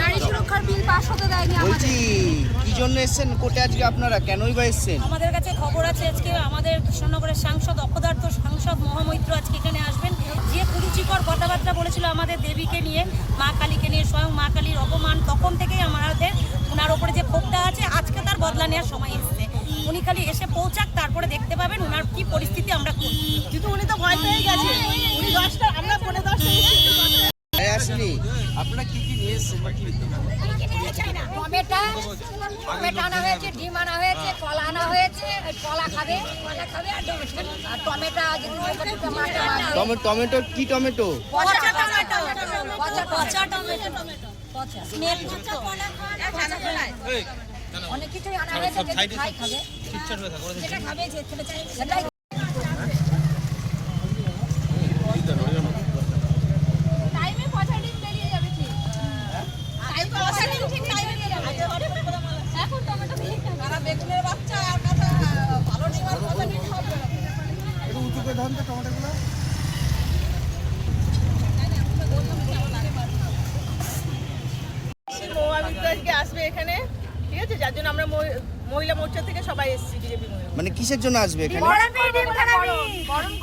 নারী সুরক্ষার bill pass হতে দেয়নি। বলছি কি জন্য এসেছেন কোর্টে আজকে আপনারা, কেনই বা এসেছেন? আমাদের কাছে খবর আছে আজকে আমাদের কৃষ্ণনগরের সাংসদ অপদার্থ সাংসদ মহামৈত্র আজকে এখানে আসবেন। যে কুরুচিকর কথাবার্তা বলেছিল আমাদের দেবীকে নিয়ে, মা কালীকে নিয়ে, স্বয়ং মা কালীর অপমান, তখন থেকেই আমাদের ওনার ওপরে যে ক্ষোভটা আছে আজকে তার বদলা নেওয়ার সময় এসেছে। উনি খালি এসে পৌঁছাক, তারপরে দেখতে পাবেন ওনার কি পরিস্থিতি আমরা করি। কিন্তু উনি তো ভয় পেয়ে গেছে। উনি 10টা, আমরা 10:15 আসেনি। আপনারা কি কি নিয়ে এসেছেন? টমেটো আনা হয়েছে, ডিম আনা হয়েছে, কলা আনা হয়েছে। কলা খাবে, কলা খাবে আর টমেটো টমেটো কি টমেটো? পচা টমেটো, পচা টমেটো, পচা স্মেলযুক্ত। অনেক কিছুই আনা হয়েছে, যেটা খাই খাবে, যেটা খাবে যে খেতে চাই সেটাই। আসবে এখানে, ঠিক আছে? যার জন্য আমরা মহিলা মোর্চা থেকে সবাই এসেছি, বিজেপি মহিলা। মানে কিসের জন্য আসবে এখানে? গরম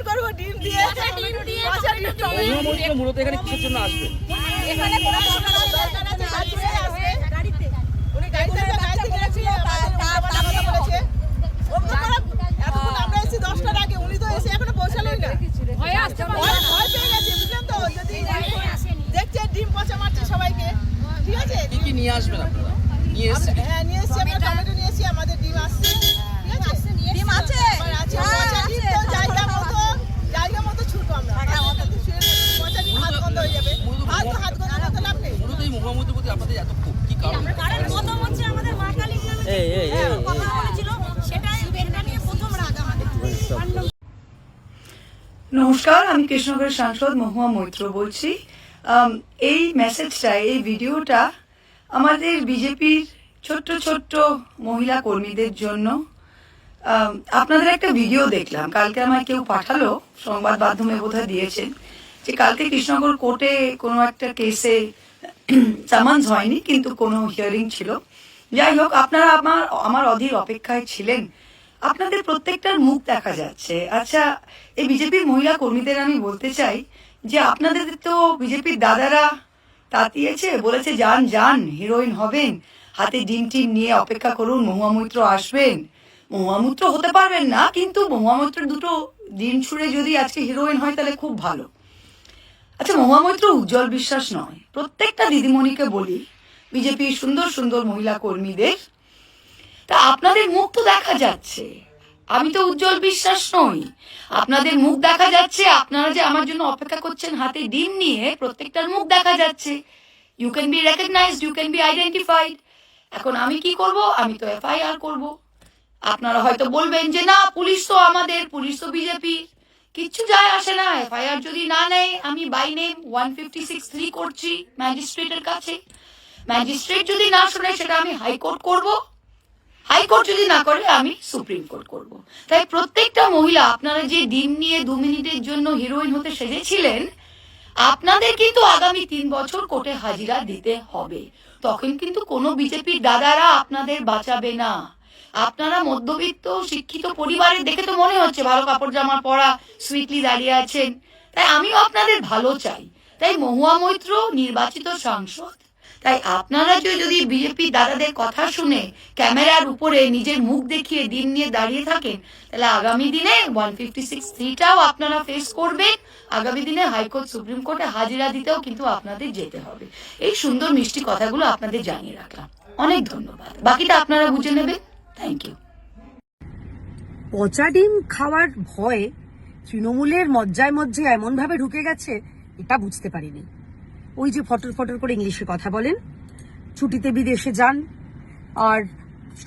করবো ডিম দিয়ে, মূলত এখানে কিসের জন্য আসবে? এখানে কোনো দরকার আছে, আসবে গাড়িতে। উনি গাড়িতে গেছিল, বলেছে এতক্ষণ আমরা এসেছি 10টার আগে, উনি তো এসে এখনো পৌঁছালোই না। ভয় পেয়ে গেছে, বুঝলেন তো? যদি দেখছে ডিম পচা মারছে সবাইকে, ঠিক আছে? কি কি নিয়ে আসবেন আপনারা? নিয়ে এসেছেন? হ্যাঁ নিয়ে এসেছি, আমরা টমেটো নিয়ে এসেছি, আমাদের ডিম আসছে, ঠিক আছে? ডিম আছে, পচা ডিম তো জায়গা মতো ছুটবো আমরা। পচা ডিম হাত বন্ধ হয়ে যাবে, হাত গন্ধ করতে লাভ নেই। মূলত এই মহামন্ত্রীর প্রতি আপনাদের এত ক্ষোভ কি কারণ? কারণ প্রথম হচ্ছে আমাদের মা কালীর নামে কথা বলেছিল, সেটাই এটা নিয়ে প্রথম রাগ আমাদের। নমস্কার, আমি কৃষ্ণনগরের সাংসদ মহুয়া মৈত্র বলছি। এই মেসেজটা, এই ভিডিওটা আমাদের বিজেপির ছোট্ট ছোট্ট মহিলা কর্মীদের জন্য। আপনাদের একটা ভিডিও দেখলাম, কালকে আমায় কেউ পাঠালো, সংবাদ মাধ্যমে বোধহয় দিয়েছেন, যে কালকে কৃষ্ণনগর কোর্টে কোনো একটা কেসে সামান্স হয়নি, কিন্তু কোনো হিয়ারিং ছিল। যাই হোক, আপনারা আমার অধীর অপেক্ষায় ছিলেন। আপনাদের প্রত্যেকটার মুখ দেখা যাচ্ছে। আচ্ছা, এই বিজেপির মহিলা কর্মীদের আমি বলতে চাই যে আপনাদের তো বিজেপির দাদারা তাতিয়েছে, বলেছে যান যান, হিরোইন হবেন, হাতে ডিম টিম নিয়ে অপেক্ষা করুন, মহুয়া মৈত্র আসবেন। মহুয়া মৈত্র হতে পারবেন না, কিন্তু মহুয়া মৈত্রের দুটো ডিম ছুঁড়ে যদি আজকে হিরোইন হয় তাহলে খুব ভালো। আচ্ছা, মহুয়া মৈত্র উজ্জ্বল বিশ্বাস নয়। প্রত্যেকটা দিদিমণিকে বলি, বিজেপির সুন্দর সুন্দর মহিলা কর্মীদের, তা আপনাদের মুখ তো দেখা যাচ্ছে। আমি তো উজ্জ্বল বিশ্বাস নই, আপনাদের মুখ দেখা যাচ্ছে। আপনারা যে আমার জন্য অপেক্ষা করছেন হাতে ডিম নিয়ে, প্রত্যেকটার মুখ দেখা যাচ্ছে। You can be recognised, you can be identified. এখন আমি কি করব? আমি তো এফআইআর করব। আপনারা হয়তো বলবেন যে না, পুলিশ তো আমাদের, পুলিশ তো বিজেপি, কিচ্ছু যায় আসে না। এফআইআর যদি না নেয়, আমি বাই নেম 156(3) করছি ম্যাজিস্ট্রেটের কাছে। ম্যাজিস্ট্রেট যদি না শুনে, সেটা আমি হাইকোর্ট করব। হাইকোর্ট যদি না করে, আমি সুপ্রিম কোর্ট করব। তাই প্রত্যেকটা মহিলা, আপনারা যে ডিম নিয়ে 2 মিনিটের জন্য হিরোইন হতে সেজেছিলেন, আপনাদের কিন্তু আগামী 3 বছর কোর্টে হাজিরা দিতে হবে। তখন কিন্তু কোনো বিজেপির দাদারা আপনাদের বাঁচাবে না। আপনারা মধ্যবিত্ত শিক্ষিত পরিবারের, দেখে তো মনে হচ্ছে ভালো কাপড় জামা পরা, সুইটলি দাঁড়িয়ে আছেন। তাই আমিও আপনাদের ভালো চাই। তাই মহুয়া মৈত্র নির্বাচিত সাংসদ, তাই আপনারা যদি বিজেপি দাদাদের কথা শুনে ক্যামেরার উপরে নিজের মুখ দেখিয়ে দিন নিয়ে দাঁড়িয়ে থাকেন, তাহলে আগামী দিনে 156(3)টাও আপনারা ফেস করবেন। আগামী দিনে হাইকোর্ট, সুপ্রিম কোর্টে হাজিরা দিতেও কিন্তু আপনাদের যেতে হবে। এই সুন্দর মিষ্টি কথাগুলো আপনাদের জানিয়ে রাখলাম। অনেক ধন্যবাদ, বাকিটা আপনারা বুঝে নেবেন। Thank you. পচা ডিম খাওয়ার ভয়ে তৃণমূলের মজ্জায় এমন ভাবে ঢুকে গেছে, এটা বুঝতে পারিনি। ওই যে ফটর ফটর করে ইংলিশে কথা বলেন, ছুটিতে বিদেশে যান, আর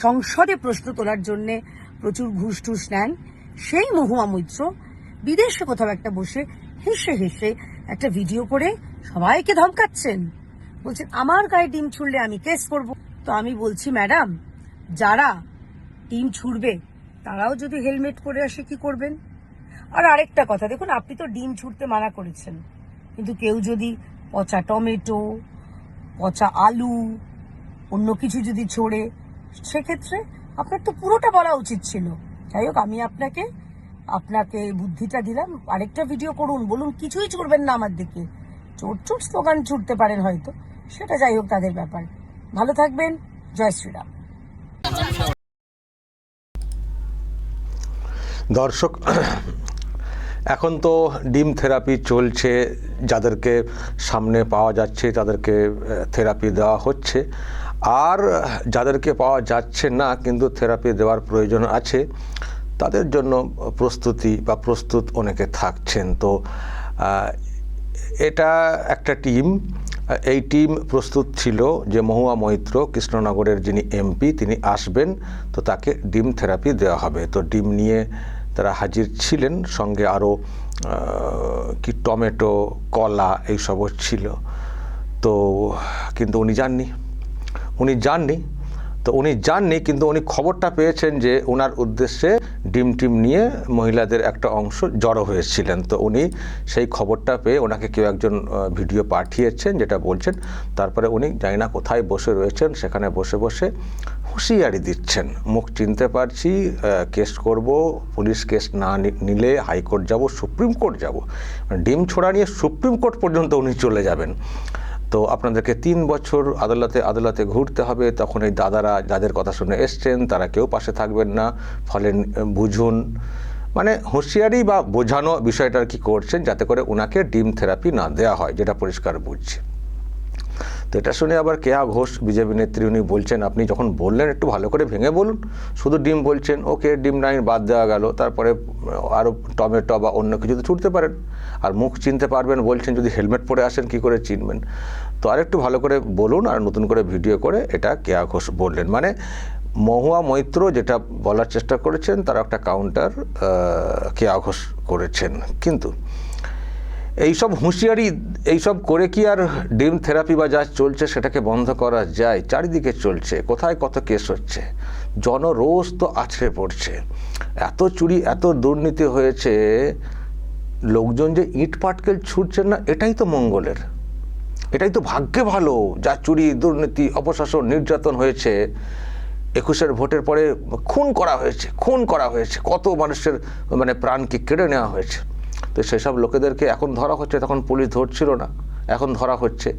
সংসদে প্রশ্ন তোলার জন্য প্রচুর ঘুষ টুস নেন, সেই মহুয়া মৈত্র বিদেশে কোথাও একটা বসে হেসে হেসে একটা ভিডিও করে সবাইকে ধমকাচ্ছেন, বলছেন আমার গায়ে ডিম ছুড়লে আমি কেস করব। তো আমি বলছি, ম্যাডাম, যারা ডিম ছুড়বে তারাও যদি হেলমেট পরে আসে কি করবেন? আর আরেকটা কথা, দেখুন, আপনি তো ডিম ছুড়তে মানা করেছেন, কিন্তু কেউ যদি পচা টমেটো, পচা আলু, অন্য কিছু যদি ছোড়ে, সেক্ষেত্রে আপনার তো পুরোটা বলা উচিত ছিল। যাই হোক, আমি আপনাকে বুদ্ধিটা দিলাম, আরেকটা ভিডিও করুন, বলুন কিছুই ছুড়বেন না আমার দিকে। চোর চোর স্লোগান ছুটতে পারেন হয়তো, সেটা যাই হোক তাদের ব্যাপার। ভালো থাকবেন, জয় শ্রীরাম। দর্শক, এখন তো ডিম থেরাপি চলছে, যাদেরকে সামনে পাওয়া যাচ্ছে তাদেরকে থেরাপি দেওয়া হচ্ছে, আর যাদেরকে পাওয়া যাচ্ছে না কিন্তু থেরাপি দেওয়ার প্রয়োজন আছে তাদের জন্য প্রস্তুত অনেকে থাকছেন। তো এটা একটা টিম, এই টিম প্রস্তুত ছিল যে মহুয়া মৈত্র কৃষ্ণনগরের যিনি এমপি তিনি আসবেন, তো তাকে ডিম থেরাপি দেওয়া হবে। তো ডিম নিয়ে তারা হাজির ছিলেন, সঙ্গে আরও কি টমেটো, কলা এইসবও ছিল। তো কিন্তু উনি যাননি কিন্তু উনি খবরটা পেয়েছেন যে ওনার উদ্দেশ্যে ডিম নিয়ে মহিলাদের একটা অংশ জড়ো হয়েছিলেন। তো উনি সেই খবরটা পেয়ে ওনাকে কেউ একজন ভিডিও পাঠিয়েছেন যেটা বলছেন, তারপরে উনি জানি না কোথায় বসে রয়েছেন, সেখানে বসে বসে হুঁশিয়ারি দিচ্ছেন, মুখ চিনতে পারছি, কেস করব, পুলিশ কেস না নিলে হাইকোর্ট যাব, সুপ্রিম কোর্ট যাব, ডিম ছোড়া নিয়ে সুপ্রিম কোর্ট পর্যন্ত উনি চলে যাবেন। তো আপনাদেরকে 3 বছর আদালতে ঘুরতে হবে। তখন এই দাদারা যাদের কথা শুনে এসছেন তারা কেউ পাশে থাকবেন না, ফলে বুঝুন, মানে হুঁশিয়ারি বা বোঝানো বিষয়টা কি করছেন যাতে করে ওনাকে ডিম থেরাপি না দেওয়া হয়, যেটা পরিষ্কার বুঝছে। তো এটা শুনে আবার কেয়া ঘোষ বিজেপি নেত্রী উনি বলছেন, আপনি যখন বললেন একটু ভালো করে ভেঙে বলুন, শুধু ডিম বলছেন, ওকে ডিম নাই বাদ দেওয়া গেল, তারপরে আরও টমেটো বা অন্য কিছু তো ছুটতে পারেন, আর মুখ চিনতে পারবেন বলছেন, যদি হেলমেট পরে আসেন কি করে চিনবেন? তো আরেকটু ভালো করে বলুন আর নতুন করে ভিডিও করে, এটা কেয়া ঘোষ বললেন। মানে মহুয়া মৈত্র যেটা বলার চেষ্টা করেছেন তার একটা কাউন্টার কেয়া ঘোষ করেছেন। কিন্তু এইসব হুঁশিয়ারি এইসব করে কি আর ডিম থেরাপি বা যা চলছে সেটাকে বন্ধ করা যায়? চারিদিকে চলছে, কোথায় কত কেস হচ্ছে, জনরোষ তো আছড়ে পড়ছে। এত চুরি, এত দুর্নীতি হয়েছে, লোকজন যে ইট পাটকেল ছুটছেন না, এটাই তো মঙ্গলের, এটাই তো ভাগ্যে ভালো। যা চুরি, দুর্নীতি, অপশাসন, নির্যাতন হয়েছে, 21-এর ভোটের পরে খুন করা হয়েছে, কত মানুষের মানে প্রাণকে কেড়ে নেওয়া হয়েছে। তো সেসব লোকেদেরকে এখন ধরা হচ্ছে, তখন পুলিশ ধরছিল না, এখন ধরা হচ্ছে।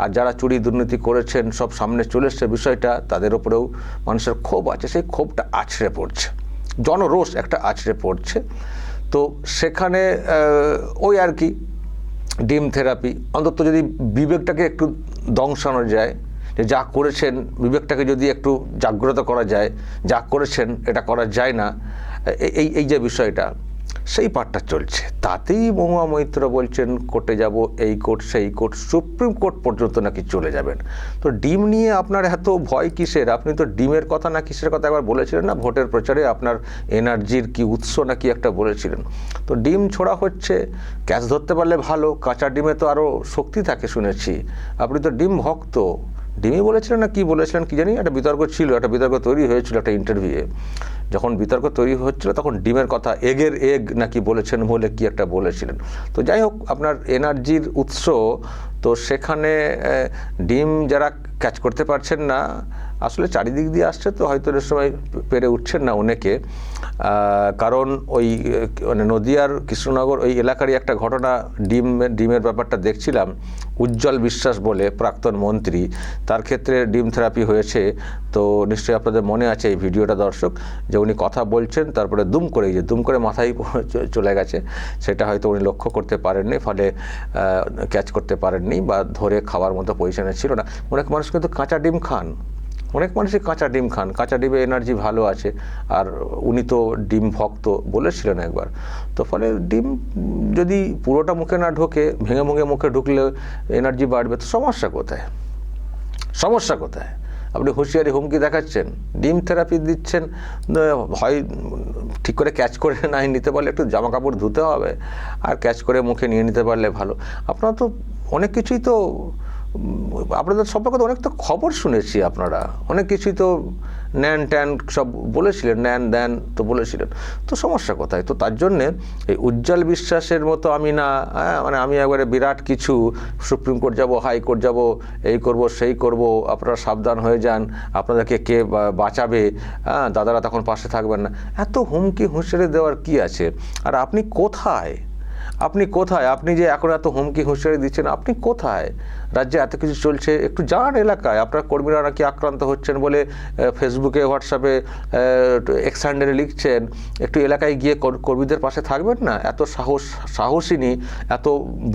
আর যারা চুরি দুর্নীতি করেছেন সব সামনে চলে এসছে বিষয়টা, তাদের উপরেও মানুষের ক্ষোভ আছে, সেই ক্ষোভটা আছড়ে পড়ছে, জনরোষ একটা আছড়ে পড়ছে। তো সেখানে ওই আর কি ডিম থেরাপি, অন্তত যদি বিবেকটাকে একটু দংশানো যায়, যে যা করেছেন বিবেকটাকে যদি একটু জাগ্রত করা যায়, যা করেছেন এটা করা যায় না, এই যে বিষয়টা, সেই পাঠটা চলছে। তাতেই মহুয়া মৈত্র বলছেন কোর্টে যাব, এই কোর্ট সেই কোর্ট, সুপ্রিম কোর্ট পর্যন্ত নাকি চলে যাবেন। তো ডিম নিয়ে আপনার এত ভয় কিসের? আপনি তো ডিমের কথা না কিসের কথা একবার বলেছিলেন না ভোটের প্রচারে, আপনার এনার্জির কি উৎস নাকি একটা বলেছিলেন। তো ডিম ছোড়া হচ্ছে, ক্যাচ ধরতে পারলে ভালো, কাঁচা ডিমে তো আরও শক্তি থাকে শুনেছি। আপনি তো ডিম ভক্ত, ডিমই বলেছিলেন না কি বলেছিলেন কি জানি, একটা বিতর্ক ছিল, একটা বিতর্ক তৈরি হয়েছিল একটা ইন্টারভিউয়ে। যখন বিতর্ক তৈরি হচ্ছিল তখন ডিমের কথা, এগের এগ নাকি বলেছেন বলে কি একটা বলেছিলেন। তো যাই হোক, আপনার এনার্জির উৎস, তো সেখানে ডিম যারা ক্যাচ করতে পারছেন না, আসলে চারিদিক দিয়ে আসছে, তো হয়তো এর সময় পেরে উঠছেন না অনেকে। কারণ ওই মানে নদিয়ার কৃষ্ণনগর ওই এলাকারই একটা ঘটনা, ডিমের ব্যাপারটা দেখছিলাম। উজ্জ্বল বিশ্বাস বলে প্রাক্তন মন্ত্রী, তার ক্ষেত্রে ডিম থেরাপি হয়েছে। তো নিশ্চয়ই আপনাদের মনে আছে এই ভিডিওটা দর্শক, যে উনি কথা বলছেন, তারপরে দুম করে মাথায় চলে গেছে, সেটা হয়তো উনি লক্ষ্য করতে পারেননি, ফলে ক্যাচ করতে পারেননি বা ধরে খাওয়ার মতো পজিশনে ছিল না। অনেক মানুষ কিন্তু কাঁচা ডিম খান, অনেক মানুষই কাঁচা ডিম খান, কাঁচা ডিমে এনার্জি ভালো আছে, আর উনি তো ডিম ভক্ত বলেছিলেন একবার। তো ফলে ডিম যদি পুরোটা মুখে না ঢোকে, ভেঙে মুখে ঢুকলে এনার্জি বাড়বে, তো সমস্যা কোথায়? আপনি হুঁশিয়ারি হুমকি দেখাচ্ছেন, ডিম থেরাপি দিচ্ছেন, হয় ঠিক করে ক্যাচ করে নাই নিতে পারলে একটু জামা কাপড় ধুতে হবে, আর ক্যাচ করে মুখে নিয়ে নিতে পারলে ভালো। আপনারা তো অনেক কিছুই তো আপনাদের সম্পর্কে তো অনেক তো খবর শুনেছি, আপনারা অনেক কিছুই তো ন্যান ট্যান সব বলেছিলেন, ন্যান দ্যান তো বলেছিলেন, তো সমস্যা কোথায়? তো তার জন্যে এই উজ্জ্বল বিশ্বাসের মতো আমি না, মানে আমি একবারে বিরাট কিছু সুপ্রিম কোর্ট যাব, হাইকোর্ট যাব, এই করব সেই করব, আপনারা সাবধান হয়ে যান, আপনাদেরকে কে বাঁচাবে, দাদারা তখন পাশে থাকবেন না, এত হুমকি হুঁশিয়ারি দেওয়ার কি আছে? আর আপনি কোথায়? আপনি কোথায়? আপনি যে এখন এত হুমকি হুঁশিয়ারি দিচ্ছেন, আপনি কোথায়? রাজ্যে এত কিছু চলছে, একটু যান এলাকায়। আপনার কর্মীরা নাকি আক্রান্ত হচ্ছেন বলে ফেসবুকে, হোয়াটসঅ্যাপে, এক্স হ্যান্ডেলে লিখছেন, একটু এলাকায় গিয়ে কর্মীদের পাশে থাকবেন না? এত সাহসিনী, এত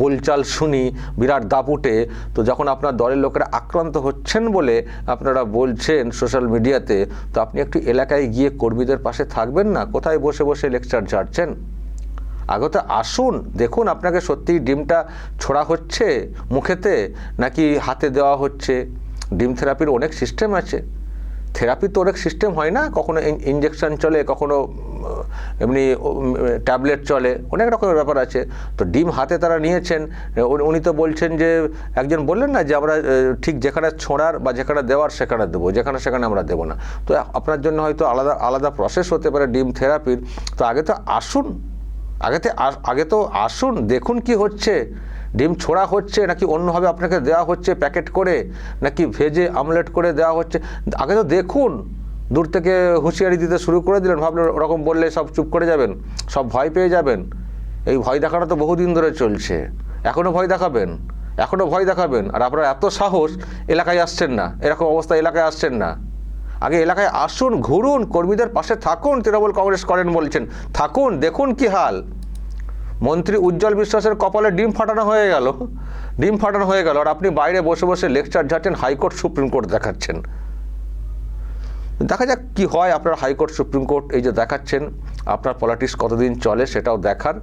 বলচাল শুনি, বিরাট দাপুটে, তো যখন আপনার দলের লোকেরা আক্রান্ত হচ্ছেন বলে আপনারা বলছেন সোশ্যাল মিডিয়াতে, তো আপনি একটু এলাকায় গিয়ে কর্মীদের পাশে থাকবেন না? কোথায় বসে বসে লেকচার ঝাড়ছেন? আগে তো আসুন, দেখুন আপনাকে সত্যিই ডিমটা ছোড়া হচ্ছে মুখেতে নাকি হাতে দেওয়া হচ্ছে। ডিম থেরাপির অনেক সিস্টেম আছে, থেরাপি তো অনেক সিস্টেম হয় না, কখনো ইঞ্জেকশন চলে, কখনো এমনি ট্যাবলেট চলে, অনেক রকমের ব্যাপার আছে। তো ডিম হাতে তারা নিয়েছেন, উনি তো বলছেন যে, একজন বললেন না যে আমরা ঠিক যেখানে ছোঁড়ার বা যেখানে দেওয়ার সেখানে দেবো, যেখানে সেখানে আমরা দেবো না। তো আপনার জন্য হয়তো আলাদা আলাদা প্রসেস হতে পারে ডিম থেরাপির। তো আগে তো আসুন, আগে তো আসুন, দেখুন কি হচ্ছে, ডিম ছোড়া হচ্ছে নাকি অন্যভাবে আপনাকে দেওয়া হচ্ছে প্যাকেট করে, নাকি ভেজে আমলেট করে দেওয়া হচ্ছে, আগে তো দেখুন। দূর থেকে হুঁশিয়ারি দিতে শুরু করে দিলেন, ভাবলেন ওরকম বললে সব চুপ করে যাবেন, সব ভয় পেয়ে যাবেন। এই ভয় দেখানো তো বহুদিন ধরে চলছে, এখনও ভয় দেখাবেন, এখনও ভয় দেখাবেন। আর আপনারা এত সাহস, এলাকায় আসছেন না, এরকম অবস্থা এলাকায় আসছেন না। আগে এলাকায় আসুন, ঘুরুন, কর্মীদের পাশে থাকুন। তৃণমূল কংগ্রেস করেন বলছেন, থাকুন, দেখুন কি হাল। মন্ত্রী উজ্জ্বল বিশ্বাসের কপালে ডিম ফাটানো হয়ে গেল, ডিম ফাটানো হয়ে গেল, আর আপনি বাইরে বসে বসে লেকচার ঝাড়ছেন, হাইকোর্ট সুপ্রিম কোর্ট দেখাচ্ছেন। দেখা যাক কি হয়। আপনার হাইকোর্ট সুপ্রিম কোর্ট এই যে দেখাচ্ছেন, আপনার পলিটিক্স কতদিন চলে সেটাও দেখার।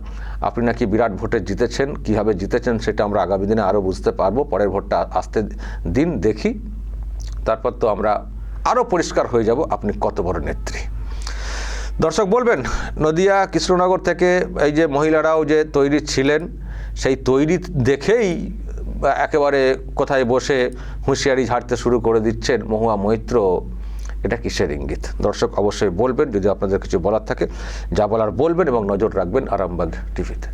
আপনি নাকি বিরাট ভোটে জিতেছেন, কীভাবে জিতেছেন সেটা আমরা আগামী দিনে আরও বুঝতে পারবো। পরের ভোটটা আসতে দিন, দেখি, তারপর তো আমরা আরও পরিষ্কার হয়ে যাব আপনি কত বড় নেত্রী। দর্শক বলবেন, নদিয়া কৃষ্ণনগর থেকে এই যে মহিলারাও যে তৈরি ছিলেন, সেই তৈরি দেখেই একেবারে কোথায় বসে হুঁশিয়ারি ঝাড়তে শুরু করে দিচ্ছেন মহুয়া মৈত্র, এটা কিসের ইঙ্গিত? দর্শক অবশ্যই বলবেন, যদি আপনাদের কিছু বলার থাকে, যা বলার বলবেন এবং নজর রাখবেন আরামবাগ টিভিতে।